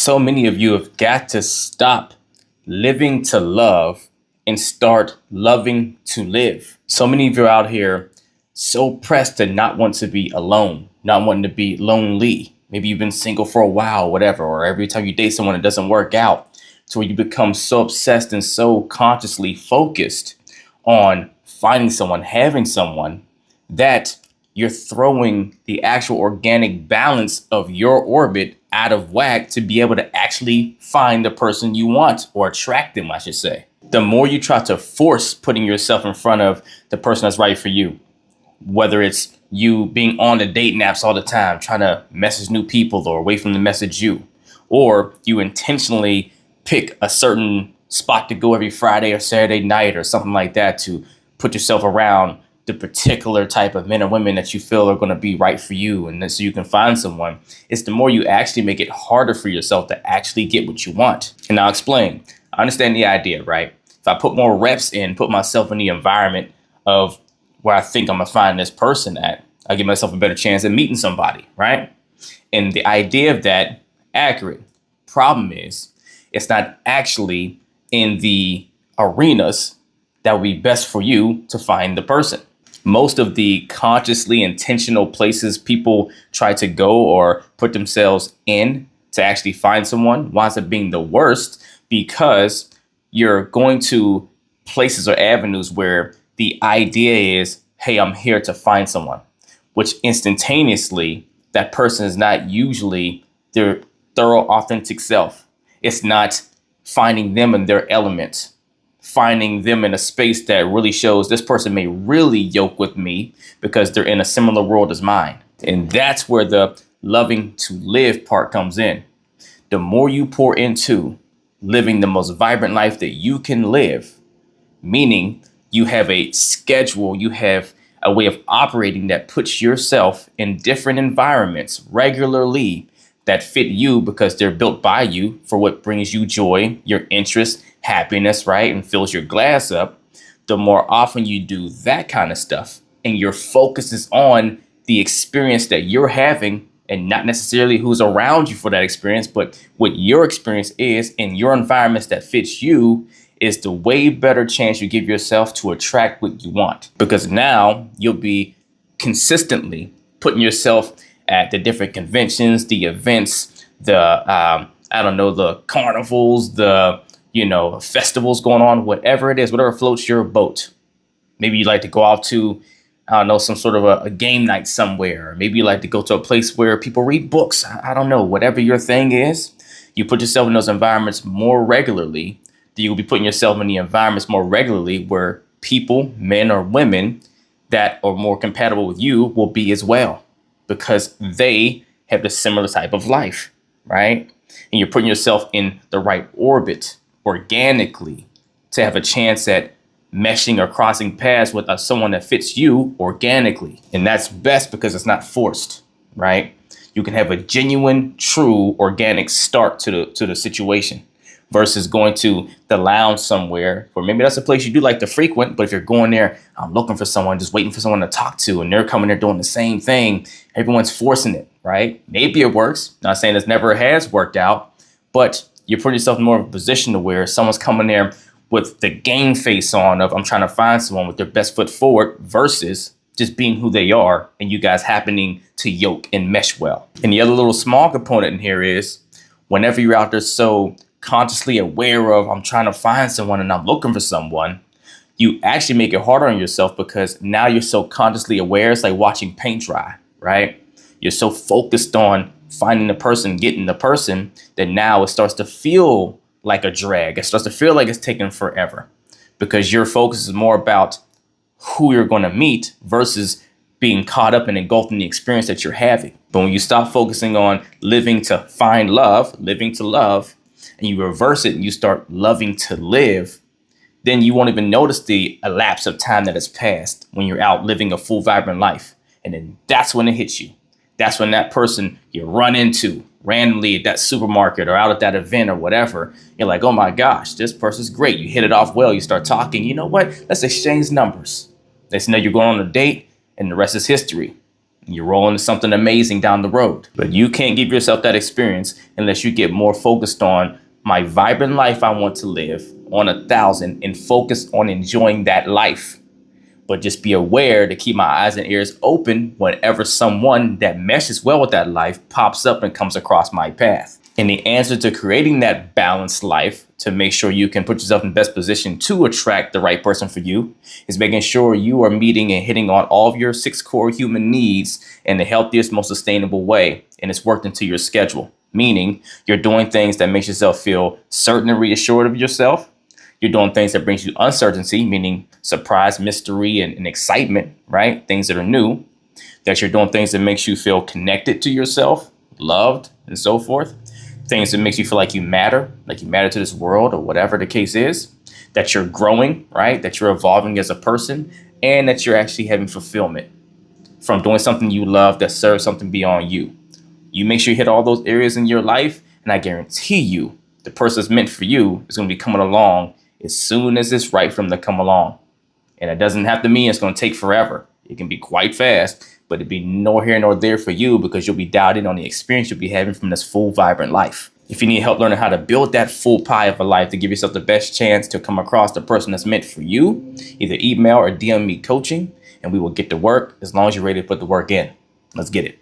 So many of you have got to stop living to love and start loving to live. So many of you are out here so pressed to not want to be alone, not wanting to be lonely. Maybe you've been single for a while, whatever, or every time you date someone, it doesn't work out. To where you become so obsessed and so consciously focused on finding someone, having someone, that you're throwing the actual organic balance of your orbit out of whack to be able to actually find the person you want, or attract them, I should say. The more you try to force putting yourself in front of the person that's right for you, whether it's you being on the dating apps all the time, trying to message new people or wait for them to message you, or you intentionally pick a certain spot to go every Friday or Saturday night or something like that to put yourself around the particular type of men or women that you feel are going to be right for you, and then so you can find someone. It's the more you actually make it harder for yourself to actually get what you want. And I'll explain. I understand the idea, right? If I put more reps in, put myself in the environment of where I think I'm gonna find this person at, I give myself a better chance at meeting somebody, right? And the idea of that, accurate. Problem is, it's not actually in the arenas that would be best for you to find the person. Most of the consciously intentional places people try to go or put themselves in to actually find someone winds up being the worst, because you're going to places or avenues where the idea is, hey, I'm here to find someone, which instantaneously that person is not usually their thorough, authentic self. It's not finding them in their element, finding them in a space that really shows this person may really yoke with me because they're in a similar world as mine. And that's where the loving to live part comes in. The more you pour into living the most vibrant life that you can live, meaning you have a schedule, you have a way of operating that puts yourself in different environments regularly that fit you because they're built by you for what brings you joy, your interest, happiness, right? And fills your glass up. The more often you do that kind of stuff and your focus is on the experience that you're having and not necessarily who's around you for that experience, but what your experience is in your environments that fits you, is the way better chance you give yourself to attract what you want. Because now you'll be consistently putting yourself at the different conventions, the events, the carnivals, the festivals going on, whatever it is, whatever floats your boat. Maybe you like to go out to, some sort of a game night somewhere. Maybe you like to go to a place where people read books. I don't know, whatever your thing is, you put yourself in those environments more regularly. You'll be putting yourself in the environments more regularly where people, men or women, that are more compatible with you will be as well, because they have the similar type of life, right? And you're putting yourself in the right orbit organically to have a chance at meshing or crossing paths with someone that fits you organically. And that's best because it's not forced, right? You can have a genuine, true, organic start to the situation versus going to the lounge somewhere, or maybe that's a place you do like to frequent. But if you're going there, I'm looking for someone, just waiting for someone to talk to, and they're coming there doing the same thing, everyone's forcing it, right? Maybe it works. Not saying this never has worked out, but you're putting yourself in more of a position to where someone's coming there with the game face on of, I'm trying to find someone with their best foot forward, versus just being who they are and you guys happening to yoke and mesh well. And the other little small component in here is, whenever you're out there so consciously aware of, I'm trying to find someone and I'm looking for someone, you actually make it harder on yourself, because now you're so consciously aware. It's like watching paint dry, right? You're so focused on finding the person, getting the person, that now it starts to feel like a drag. It starts to feel like it's taking forever, because your focus is more about who you're going to meet versus being caught up and engulfed in the experience that you're having. But when you stop focusing on living to find love, living to love, and you reverse it and you start loving to live, then you won't even notice the elapse of time that has passed when you're out living a full, vibrant life. And then that's when it hits you. That's when that person you run into randomly at that supermarket or out at that event or whatever, you're like, oh my gosh, this person's great. You hit it off well. You start talking. You know what? Let's exchange numbers. Let's know you're going on a date, and the rest is history. You roll into something amazing down the road. But you can't give yourself that experience unless you get more focused on my vibrant life I want to live on 1,000 and focus on enjoying that life. But just be aware to keep my eyes and ears open whenever someone that meshes well with that life pops up and comes across my path. And the answer to creating that balanced life to make sure you can put yourself in the best position to attract the right person for you is making sure you are meeting and hitting on all of your 6 core human needs in the healthiest, most sustainable way. And it's worked into your schedule, meaning you're doing things that makes yourself feel certain and reassured of yourself. You're doing things that brings you uncertainty, meaning surprise, mystery, and excitement, right? Things that are new. That you're doing things that makes you feel connected to yourself, loved, and so forth. Things that makes you feel like you matter to this world or whatever the case is. That you're growing, right? That you're evolving as a person, and that you're actually having fulfillment from doing something you love that serves something beyond you. You make sure you hit all those areas in your life, and I guarantee you, the person that's meant for you is going to be coming along as soon as it's right for them to come along. And it doesn't have to mean it's going to take forever. It can be quite fast, but it'd be nor here nor there for you because you'll be dialed in on the experience you'll be having from this full, vibrant life. If you need help learning how to build that full pie of a life to give yourself the best chance to come across the person that's meant for you, either email or DM me coaching, and we will get to work as long as you're ready to put the work in. Let's get it.